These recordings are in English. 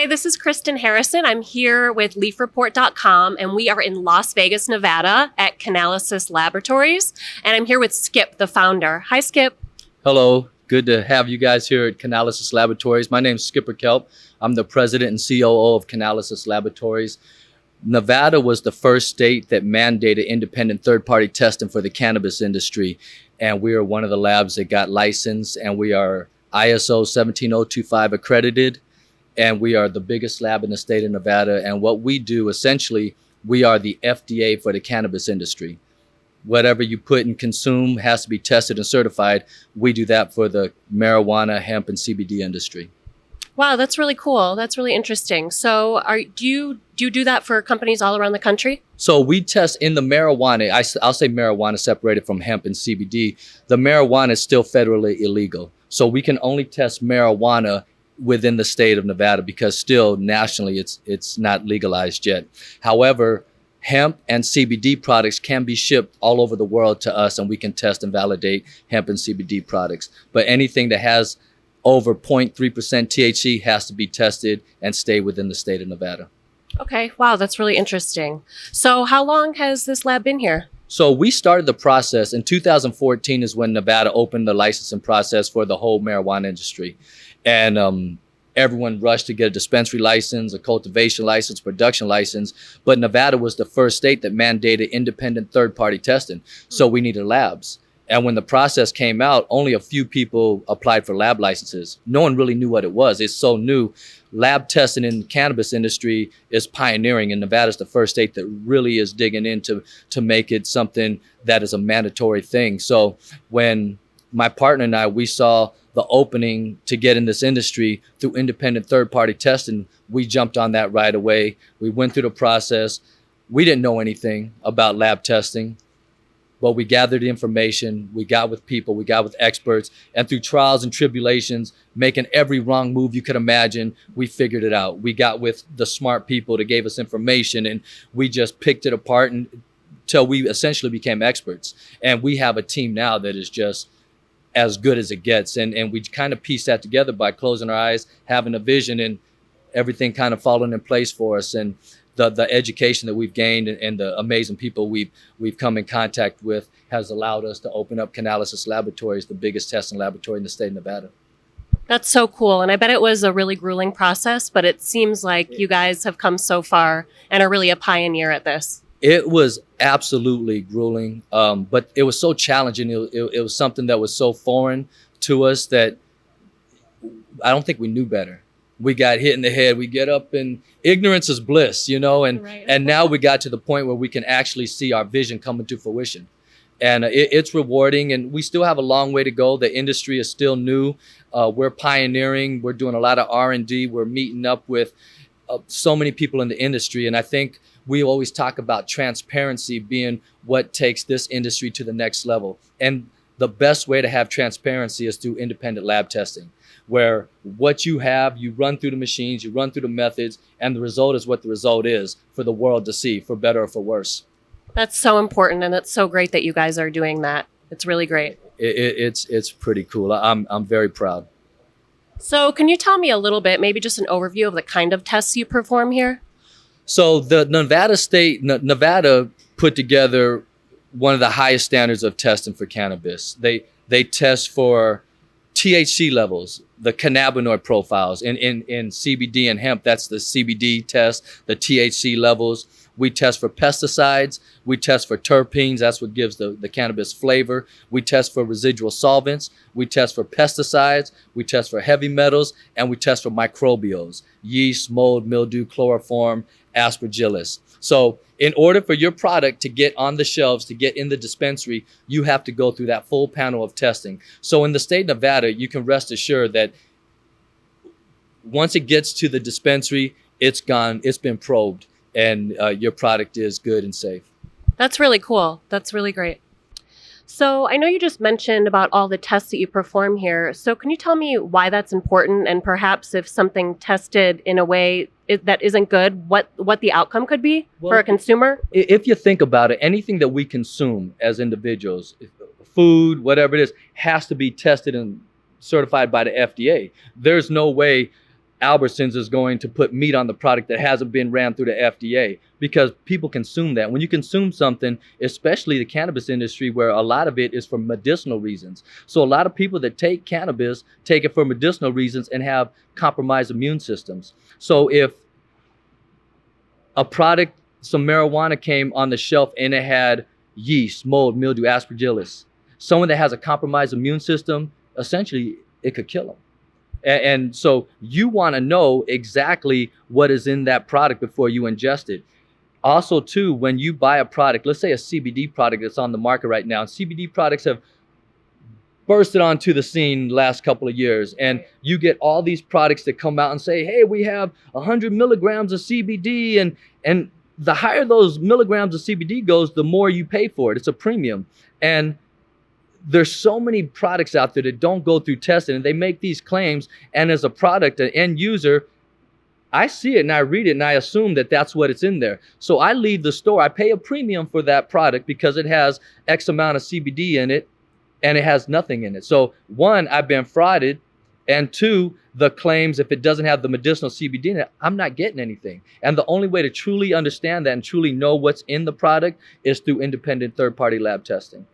Hi, this is Kristen Harrison. I'm here with LeafReport.com, and we are in Las Vegas, Nevada at Canalys Laboratories. And I'm here with Skip, the founder. Hi, Skip. Hello, good to have you guys here at Canalys Laboratories. My name is Skipper Kelp. I'm the president and COO of Canalys Laboratories. Nevada was the first state that mandated independent third-party testing for the cannabis industry. And we are one of the labs that got licensed, and we are ISO 17025 accredited. And we are the biggest lab in the state of Nevada. And what we do, essentially, we are the FDA for the cannabis industry. Whatever you put and consume has to be tested and certified. We do that for the marijuana, hemp, and CBD industry. Wow, that's really cool. That's really interesting. So do you do that for companies all around the country? So we test in the marijuana. I'll say marijuana separated from hemp and CBD. The marijuana is still federally illegal. So we can only test marijuana within the state of Nevada because still nationally it's not legalized yet. However, hemp and CBD products can be shipped all over the world to us, and we can test and validate hemp and CBD products. But anything that has over 0.3% THC has to be tested and stay within the state of Nevada. Okay, wow, that's really interesting. So how long has this lab been here? So we started the process in 2014 is when Nevada opened the licensing process for the whole marijuana industry. And everyone rushed to get a dispensary license, a cultivation license, production license. But Nevada was the first state that mandated independent third-party testing. So we needed labs. And when the process came out, only a few people applied for lab licenses. No one really knew what it was. It's so new. Lab testing in the cannabis industry is pioneering, and Nevada's the first state that really is digging into to make it something that is a mandatory thing. So when my partner and I, we saw the opening to get in this industry through independent third-party testing, we jumped on that right away. We went through the process. We didn't know anything about lab testing, but we gathered the information. We got with people, we got with experts, and through trials and tribulations, making every wrong move you could imagine, we figured it out. We got with the smart people that gave us information, and we just picked it apart until we essentially became experts. And we have a team now that is just as good as it gets. And we kind of pieced that together by closing our eyes, having a vision, and everything kind of falling in place for us. And the education that we've gained and the amazing people we've come in contact with has allowed us to open up Canalys Laboratories, the biggest testing laboratory in the state of Nevada. That's so cool. And I bet it was a really grueling process, but it seems like you guys have come so far and are really a pioneer at this. It was absolutely grueling, but it was so challenging. It was something that was so foreign to us that I don't think we knew better. We got hit in the head. We get up, and ignorance is bliss, and Right. And now we got to the point where we can actually see our vision coming to fruition. And it's rewarding, and we still have a long way to go. The industry is still new. We're pioneering. We're doing a lot of R&D. We're meeting up with so many people in the industry, and I think we always talk about transparency being what takes this industry to the next level. And the best way to have transparency is through independent lab testing, where what you have, you run through the machines, you run through the methods, and the result is what the result is for the world to see, for better or for worse. That's so important, and it's so great that you guys are doing that. It's really great. It's pretty cool. I'm very proud. So can you tell me a little bit, maybe just an overview of the kind of tests you perform here? So the Nevada put together one of the highest standards of testing for cannabis. They test for THC levels, the cannabinoid profiles. In CBD and hemp, that's the CBD test, the THC levels. We test for pesticides. We test for terpenes. That's what gives the cannabis flavor. We test for residual solvents. We test for pesticides. We test for heavy metals. And we test for microbials, yeast, mold, mildew, chloroform, aspergillus. So in order for your product to get on the shelves, to get in the dispensary, you have to go through that full panel of testing. So in the state of Nevada, you can rest assured that once it gets to the dispensary, it's gone, it's been probed, and your product is good and safe. That's really cool. That's really great. So I know you just mentioned about all the tests that you perform here. So can you tell me why that's important, and perhaps if something tested in a way that isn't good, what the outcome could be for a consumer? If you think about it, anything that we consume as individuals, food, whatever it is, has to be tested and certified by the FDA. There's no way Albertsons is going to put meat on the product that hasn't been ran through the FDA, because people consume that. When you consume something, especially the cannabis industry, where a lot of it is for medicinal reasons. So a lot of people that take cannabis take it for medicinal reasons and have compromised immune systems. So if a product, some marijuana came on the shelf and it had yeast, mold, mildew, aspergillus, someone that has a compromised immune system, essentially it could kill them. And so you want to know exactly what is in that product before you ingest it. Also, too, when you buy a product, let's say a CBD product that's on the market right now, and CBD products have bursted onto the scene last couple of years, and you get all these products that come out and say, hey, we have 100 milligrams of CBD, and the higher those milligrams of CBD goes, the more you pay for it. It's a premium. And there's so many products out there that don't go through testing, and they make these claims. And as a product, an end user, I see it and I read it and I assume that that's what it's in there. So I leave the store, I pay a premium for that product because it has X amount of CBD in it and it has nothing in it. So one, I've been frauded. And two, the claims, if it doesn't have the medicinal CBD in it, I'm not getting anything. And the only way to truly understand that and truly know what's in the product is through independent third-party lab testing.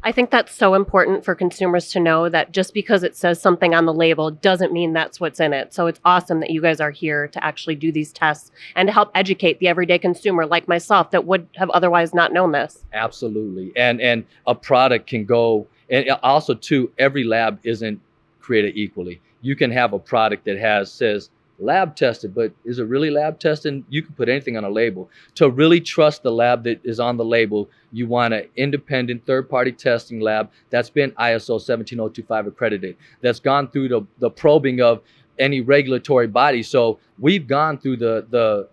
I think that's so important for consumers to know, that just because it says something on the label doesn't mean that's what's in it. So it's awesome that you guys are here to actually do these tests and to help educate the everyday consumer like myself that would have otherwise not known this. Absolutely. And a product can go, and also too, every lab isn't created equally. You can have a product that says lab tested, but is it really lab tested? You can put anything on a label. To really trust the lab that is on the label, you want an independent third-party testing lab that's been ISO 17025 accredited, that's gone through the probing of any regulatory body. So we've gone through the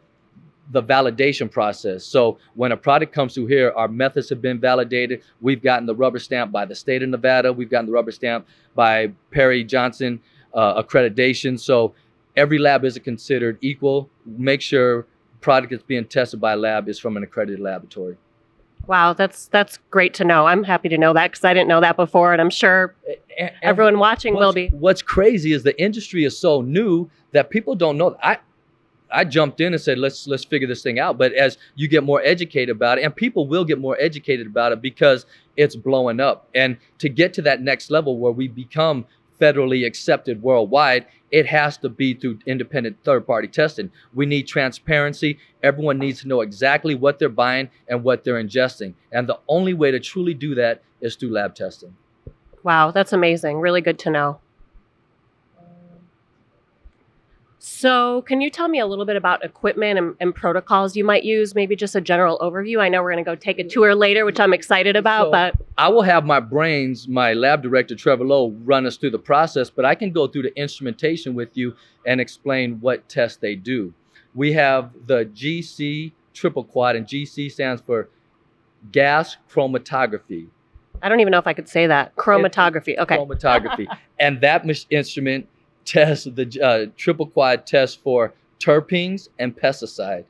validation process. So when a product comes through here, our methods have been validated. We've gotten the rubber stamp by the state of Nevada. We've gotten the rubber stamp by Perry Johnson accreditation. So every lab isn't considered equal. Make sure product that's being tested by a lab is from an accredited laboratory. Wow, that's great to know. I'm happy to know that because I didn't know that before, and I'm sure everyone watching will be. What's crazy is the industry is so new that people don't know. I jumped in and said, let's figure this thing out. But as you get more educated about it, and people will get more educated about it because it's blowing up. And to get to that next level where we become federally accepted worldwide, it has to be through independent third-party testing. We need transparency. Everyone needs to know exactly what they're buying and what they're ingesting. And the only way to truly do that is through lab testing. Wow, that's amazing. Really good to know. So can you tell me a little bit about equipment and protocols you might use? Maybe just a general overview. I know we're going to go take a tour later, which I'm excited about. But I will have my lab director, Trevor Lowe, run us through the process, but I can go through the instrumentation with you and explain what tests they do. We have the GC triple quad, and GC stands for gas chromatography. I don't even know if I could say that. Chromatography. Okay. Chromatography. And that instrument tests the triple quad test for terpenes and pesticide.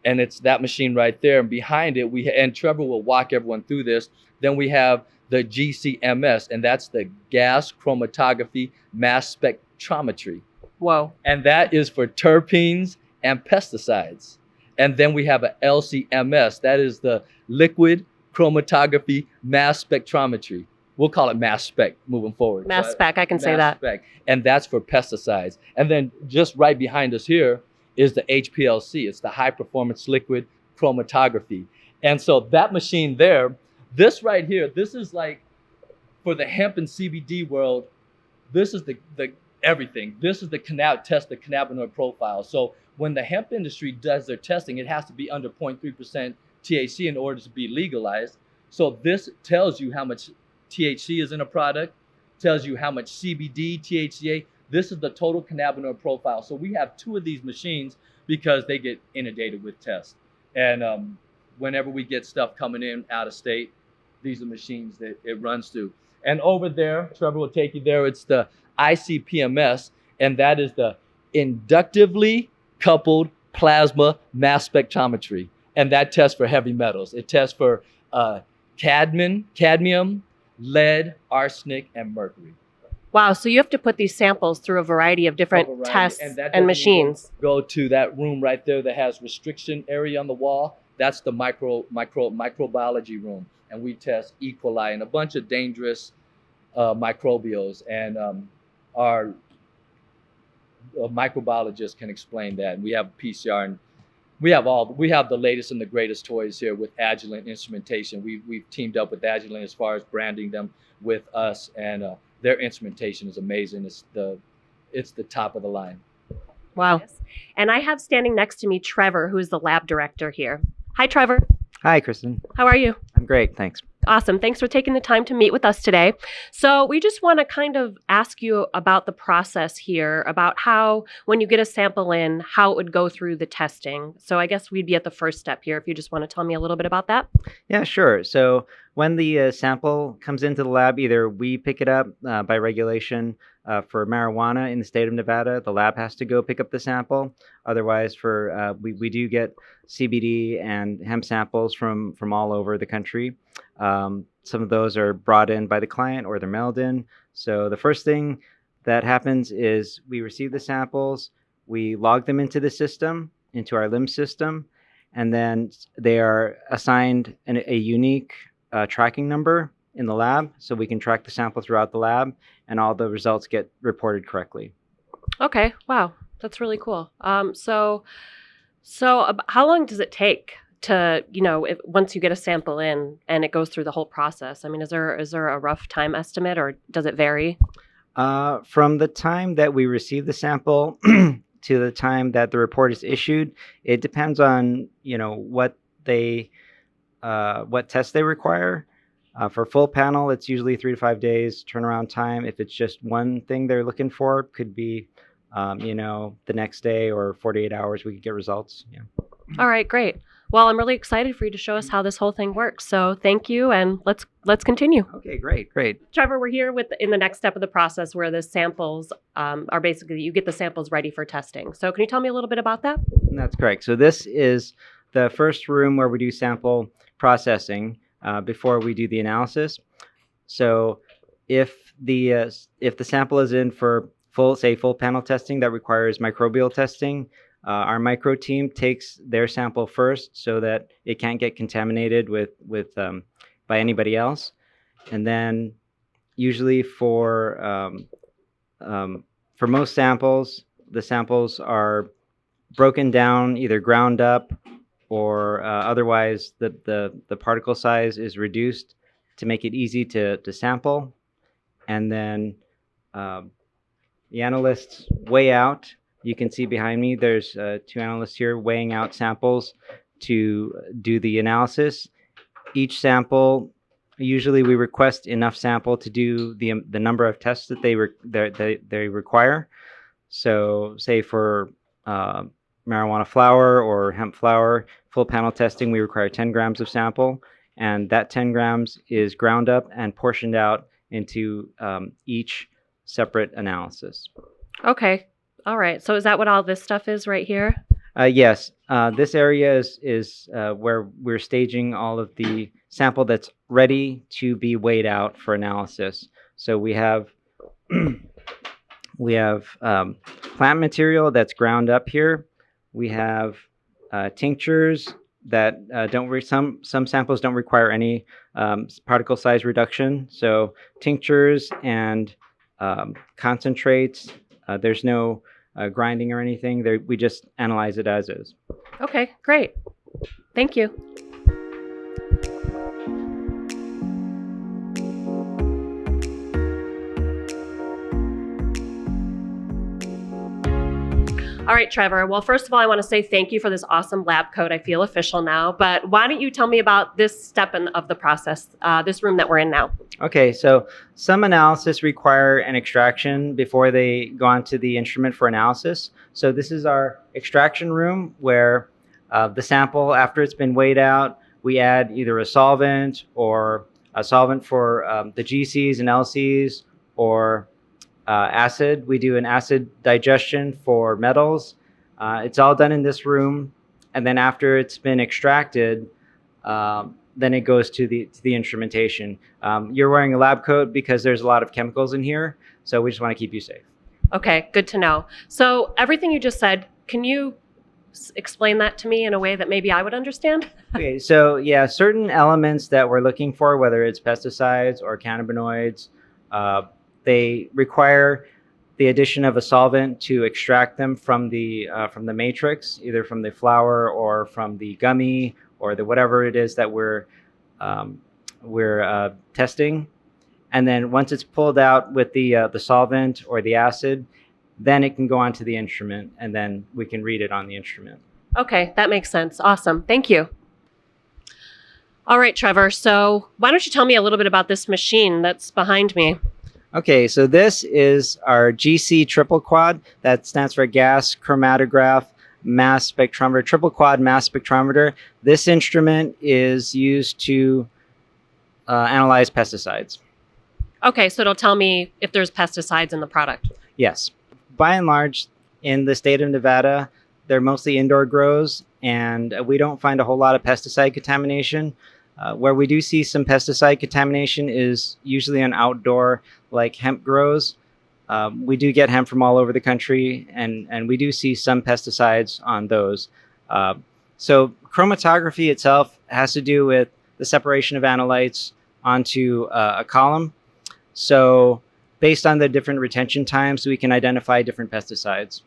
And it's that machine right there. And behind it, and Trevor will walk everyone through this. Then we have the GCMS, and that's the gas chromatography mass spectrometry. Whoa. And that is for terpenes and pesticides. And then we have a LCMS, that is the liquid chromatography mass spectrometry. We'll call it mass spec moving forward. Mass spec, I can say that. Spec. And that's for pesticides. And then just right behind us here is the HPLC. It's the high performance liquid chromatography. And so that machine there, this right here, this is like for the hemp and CBD world, this is the everything. This is the cannabinoid profile. So when the hemp industry does their testing, it has to be under 0.3% THC in order to be legalized. So this tells you how much THC is in a product, tells you how much CBD, THCA. This is the total cannabinoid profile. So we have two of these machines because they get inundated with tests. And whenever we get stuff coming in out of state, these are machines that it runs through. And over there, Trevor will take you there, it's the ICP-MS, and that is the inductively coupled plasma mass spectrometry. And that tests for heavy metals. It tests for cadmium, lead, arsenic, and mercury. Wow. So you have to put these samples through a variety of different Variety, tests and that and doesn't even machines. go to that room right there that has restriction area on the wall. That's the microbiology room, and we test E. coli and a bunch of dangerous microbials, and our microbiologists can explain that. And we have PCR, and we have the latest and the greatest toys here with Agilent instrumentation. We've teamed up with Agilent as far as branding them with us, and their instrumentation is amazing. It's the top of the line. Wow. And I have standing next to me Trevor, who is the lab director here. Hi, Trevor. Hi, Kristen. How are you? I'm great, thanks. Awesome. Thanks for taking the time to meet with us today. So we just want to kind of ask you about the process here, about how, when you get a sample in, how it would go through the testing. So I guess we'd be at the first step here, if you just want to tell me a little bit about that. Yeah, sure. So when the sample comes into the lab, either we pick it up by regulation for marijuana in the state of Nevada, the lab has to go pick up the sample. Otherwise, we do get CBD and hemp samples from all over the country. Some of those are brought in by the client or they're mailed in. So the first thing that happens is we receive the samples, we log them into the system, into our LIMS system, and then they are assigned a unique tracking number in the lab, so we can track the sample throughout the lab, and all the results get reported correctly. Okay. Wow. That's really cool. So how long does it take to, once you get a sample in and it goes through the whole process? I mean, is there a rough time estimate, or does it vary? From the time that we receive the sample to the time that the report is issued, it depends on, what tests they require. For full panel, it's usually 3 to 5 days turnaround time. If it's just one thing they're looking for, could be, the next day or 48 hours we could get results. Yeah. All right, great. Well, I'm really excited for you to show us how this whole thing works. So thank you, and let's continue. Okay, great. Trevor, we're here in the next step of the process where the samples are basically, you get the samples ready for testing. So can you tell me a little bit about that? That's correct. So this is the first room where we do sample processing before we do the analysis. So if the sample is in for full panel testing that requires microbial testing, our micro team takes their sample first so that it can't get contaminated by anybody else. And then usually for most samples, the samples are broken down, either ground up or otherwise the particle size is reduced to make it easy to sample. And then the analysts weigh out. You can see behind me, there's 2 analysts here weighing out samples to do the analysis. Each sample, usually we request enough sample to do the number of tests that they require. So say for marijuana flower or hemp flower, full panel testing, we require 10 grams of sample, and that 10 grams is ground up and portioned out into each separate analysis. Okay. All right. So is that what all this stuff is right here? Yes. This area is where we're staging all of the sample that's ready to be weighed out for analysis. So we have plant material that's ground up here. We have tinctures that some samples don't require any particle size reduction. So tinctures and concentrates, there's no grinding or anything. We just analyze it as is. Okay, great. Thank you. All right, Trevor. Well, first of all, I want to say thank you for this awesome lab coat. I feel official now. But why don't you tell me about this step of the process, this room that we're in now? Okay, so some analysis require an extraction before they go on to the instrument for analysis. So this is our extraction room where the sample, after it's been weighed out, we add either a solvent for the GCs and LCs, or acid. We do an acid digestion for metals. It's all done in this room. And then after it's been extracted, then it goes to the instrumentation. You're wearing a lab coat because there's a lot of chemicals in here, so we just want to keep you safe. Okay, good to know. So everything you just said, can you explain that to me in a way that maybe I would understand? Okay, so yeah, certain elements that we're looking for, whether it's pesticides or cannabinoids, they require the addition of a solvent to extract them from the matrix, either from the flower or from the gummy or the whatever it is that we're testing. And then once it's pulled out with the solvent or the acid, then it can go onto the instrument, and then we can read it on the instrument. Okay, that makes sense. Awesome. Thank you. All right, Trevor. So why don't you tell me a little bit about this machine that's behind me? Okay, so this is our GC triple quad. That stands for gas chromatograph mass spectrometer, triple quad mass spectrometer. This instrument is used to analyze pesticides. Okay, so it'll tell me if there's pesticides in the product. Yes. By and large, in the state of Nevada, they're mostly indoor grows, and we don't find a whole lot of pesticide contamination. Where we do see some pesticide contamination is usually on outdoor, like hemp grows. We do get hemp from all over the country, and we do see some pesticides on those. So chromatography itself has to do with the separation of analytes onto a column. So based on the different retention times, we can identify different pesticides.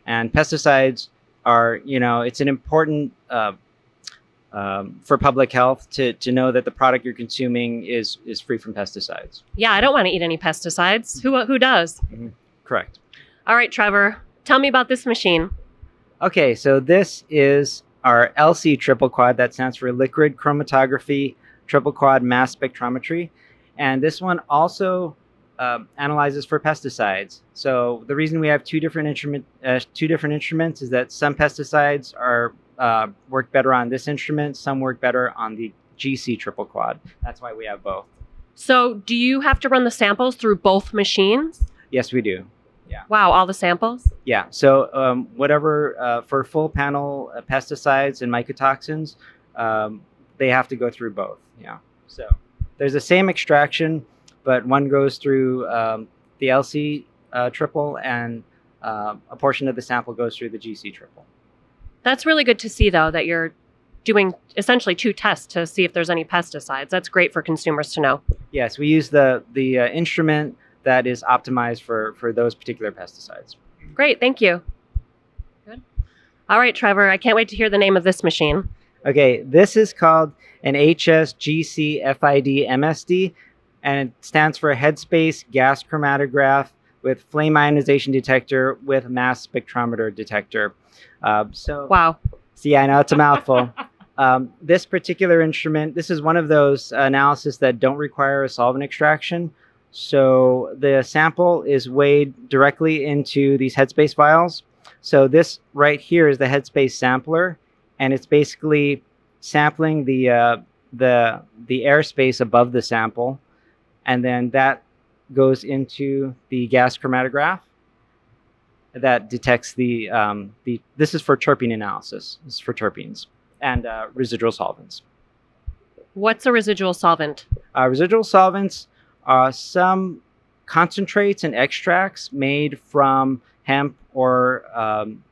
And pesticides are, it's an important for public health to know that the product you're consuming is free from pesticides. Yeah, I don't want to eat any pesticides. Who does? Mm-hmm. Correct. All right, Trevor, tell me about this machine. Okay, so this is our LC triple quad. That stands for liquid chromatography triple quad mass spectrometry. And this one also analyzes for pesticides. So the reason we have two different instruments is that some pesticides work better on this instrument, some work better on the GC triple quad. That's why we have both. So do you have to run the samples through both machines? Yes, we do. Yeah. Wow, all the samples? Yeah. So whatever for full panel pesticides and mycotoxins, they have to go through both. Yeah. So there's the same extraction, but one goes through the LC triple, and a portion of the sample goes through the GC triple. That's really good to see, though, that you're doing essentially two tests to see if there's any pesticides. That's great for consumers to know. Yes, we use the instrument that is optimized for those particular pesticides. Great, thank you. Good. All right, Trevor, I can't wait to hear the name of this machine. Okay, this is called an HSGC FID MSD, and it stands for Headspace Gas Chromatograph with Flame Ionization Detector with Mass Spectrometer Detector. Wow. So yeah, I know it's a mouthful. This particular instrument, this is one of those analyses that don't require a solvent extraction. So the sample is weighed directly into these Headspace vials. So this right here is the Headspace sampler, and it's basically sampling the airspace above the sample, and then that goes into the gas chromatograph that detects this is for terpene analysis. This is for terpenes and residual solvents. What's a residual solvent? Residual solvents are some concentrates and extracts made from hemp or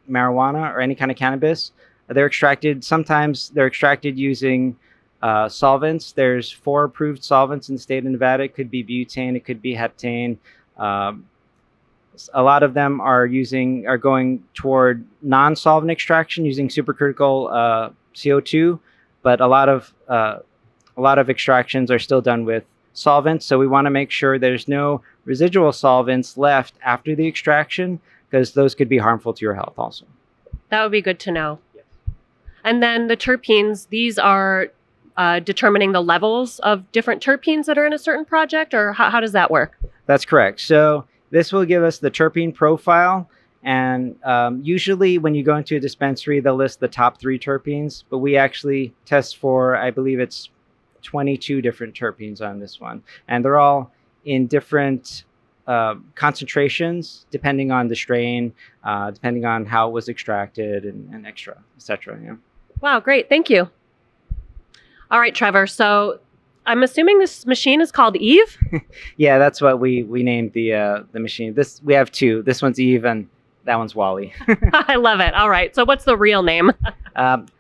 marijuana or any kind of cannabis. They're extracted, sometimes they're extracted using solvents. There's 4 approved solvents in the state of Nevada. It could be butane, it could be heptane. A lot of them are going toward non-solvent extraction using supercritical CO2, but a lot of extractions are still done with solvents. So we want to make sure there's no residual solvents left after the extraction, because those could be harmful to your health also. That would be good to know. Yes. And then the terpenes, these are determining the levels of different terpenes that are in a certain project, or how does that work? That's correct. So this will give us the terpene profile, and usually when you go into a dispensary, they'll list the top 3 terpenes, but we actually test for, I believe it's 22 different terpenes on this one, and they're all in different concentrations depending on the strain, depending on how it was extracted, and et cetera. Yeah. Wow, great. Thank you. All right, Trevor. So I'm assuming this machine is called Eve. Yeah, that's what we named the machine. We have two. This one's Eve and that one's Wally. I love it. All right. So what's the real name?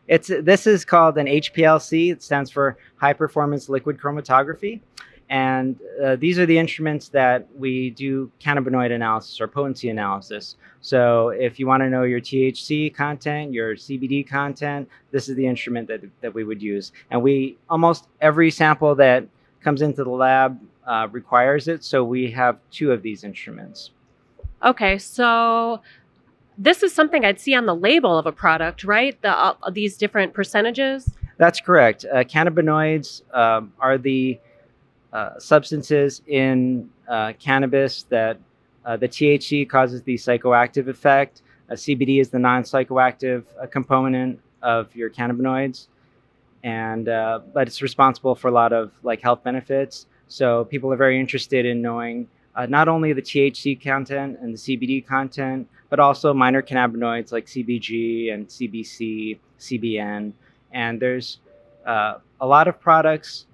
This is called an HPLC. It stands for High Performance Liquid Chromatography, and these are the instruments that we do cannabinoid analysis or potency analysis. So if you want to know your THC content, your CBD content, this is the instrument that we would use. And almost every sample that comes into the lab requires it. So we have two of these instruments. Okay, so this is something I'd see on the label of a product, right? These different percentages. That's correct. Cannabinoids are the substances in cannabis that the THC causes the psychoactive effect. CBD is the non-psychoactive component of your cannabinoids, and but it's responsible for a lot of like health benefits. So people are very interested in knowing not only the THC content and the CBD content, but also minor cannabinoids like CBG and CBC, CBN. And there's a lot of products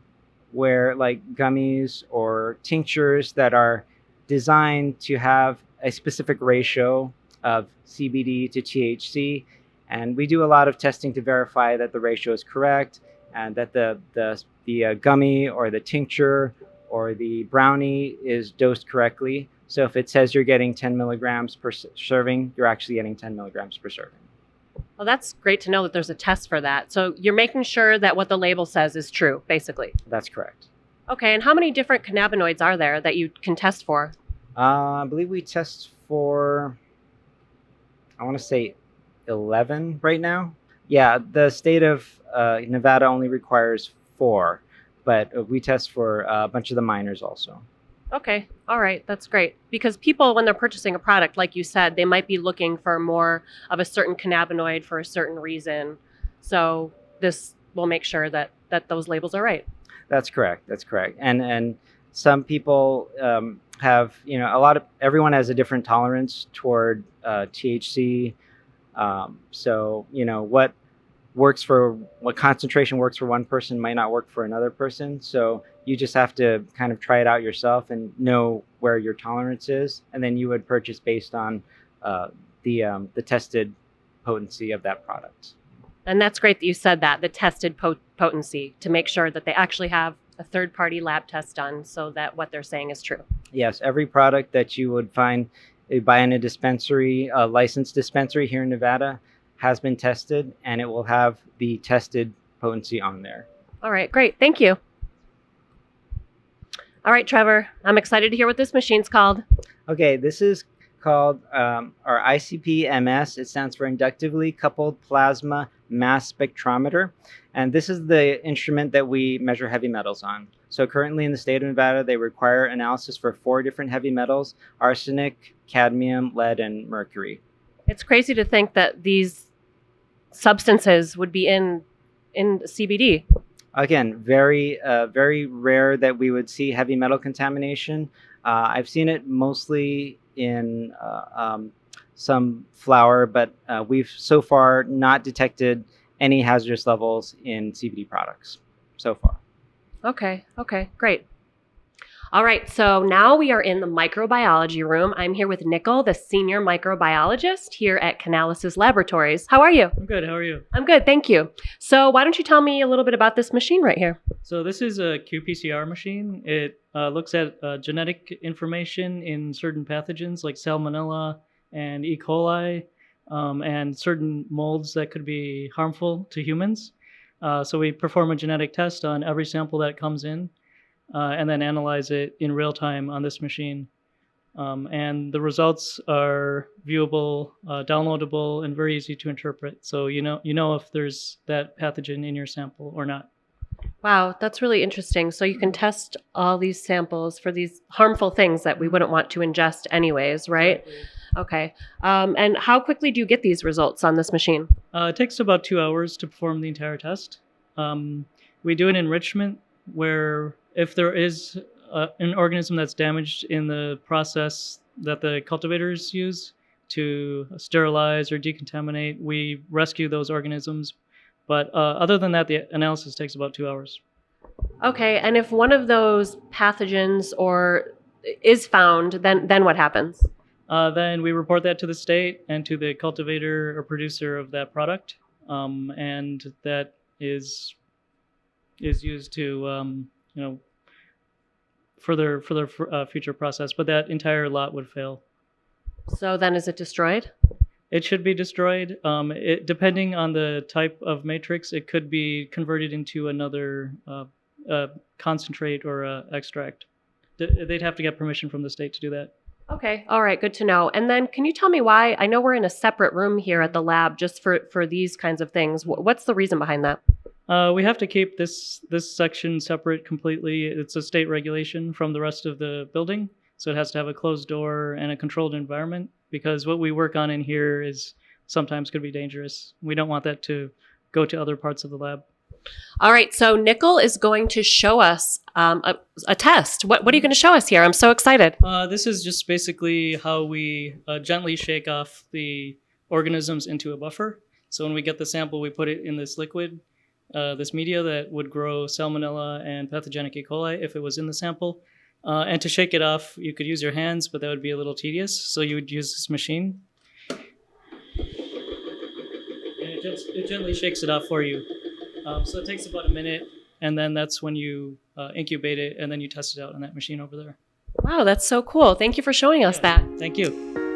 where like gummies or tinctures that are designed to have a specific ratio of CBD to THC. And we do a lot of testing to verify that the ratio is correct and that the gummy or the tincture or the brownie is dosed correctly. So if it says you're getting 10 milligrams per serving, you're actually getting 10 milligrams per serving. Well, that's great to know that there's a test for that. So you're making sure that what the label says is true, basically. That's correct. Okay, and how many different cannabinoids are there that you can test for? I believe we test for, I want to say 11 right now. Yeah, the state of Nevada only requires 4, but we test for a bunch of the minors also. Okay, all right, that's great. Because people, when they're purchasing a product, like you said, they might be looking for more of a certain cannabinoid for a certain reason. So this will make sure that those labels are right. That's correct. That's correct. And some people have, everyone has a different tolerance toward THC. So, what concentration works for one person might not work for another person. So you just have to kind of try it out yourself and know where your tolerance is. And then you would purchase based on the tested potency of that product. And that's great that you said that, the tested potency, to make sure that they actually have a third-party lab test done so that what they're saying is true. Yes, every product that you would find buy in a dispensary, a licensed dispensary here in Nevada, has been tested, and it will have the tested potency on there. All right, great. Thank you. All right, Trevor, I'm excited to hear what this machine's called. Okay, this is called our ICP-MS. It stands for Inductively Coupled Plasma Mass Spectrometer. And this is the instrument that we measure heavy metals on. So currently in the state of Nevada, they require analysis for 4 different heavy metals: arsenic, cadmium, lead, and mercury. It's crazy to think that these substances would be in CBD. Again, very rare that we would see heavy metal contamination. I've seen it mostly in some flour, but we've so far not detected any hazardous levels in CBD products so far. Okay, great. All right, so now we are in the microbiology room. I'm here with Nickel, the senior microbiologist here at Canalys Laboratories. How are you? I'm good. How are you? I'm good, thank you. So why don't you tell me a little bit about this machine right here? So this is a qPCR machine. It looks at genetic information in certain pathogens like Salmonella and E. coli and certain molds that could be harmful to humans. So we perform a genetic test on every sample that comes in. And then analyze it in real time on this machine. And the results are viewable, downloadable, and very easy to interpret. So you know if there's that pathogen in your sample or not. Wow, that's really interesting. So you can test all these samples for these harmful things that we wouldn't want to ingest anyways, right? Okay. And how quickly do you get these results on this machine? It takes about 2 hours to perform the entire test. We do an enrichment where if there is an organism that's damaged in the process that the cultivators use to sterilize or decontaminate, we rescue those organisms But other than that, the analysis takes about 2 hours. Okay, and if one of those pathogens or is found, then what happens? Then we report that to the state and to the cultivator or producer of that product, and that is used to further future process. But that entire lot would fail. So then is it destroyed? It should be destroyed. Depending on the type of matrix, it could be converted into another concentrate or extract. They'd have to get permission from the state to do that. Okay, all right, good to know. And then can you tell me why? I know we're in a separate room here at the lab just for these kinds of things. What's the reason behind that? We have to keep this section separate completely. It's a state regulation from the rest of the building, so it has to have a closed door and a controlled environment, because what we work on in here is sometimes could be dangerous. We don't want that to go to other parts of the lab. All right, so Nickel is going to show us a test. What are you going to show us here? I'm so excited. This is just basically how we gently shake off the organisms into a buffer. So when we get the sample, we put it in this liquid, this media that would grow Salmonella and pathogenic E. coli if it was in the sample. And to shake it off, you could use your hands, but that would be a little tedious. So you would use this machine. And it gently shakes it off for you. So it takes about a minute, and then that's when you incubate it, and then you test it out on that machine over there. Wow, that's so cool. Thank you for showing us that. Thank you.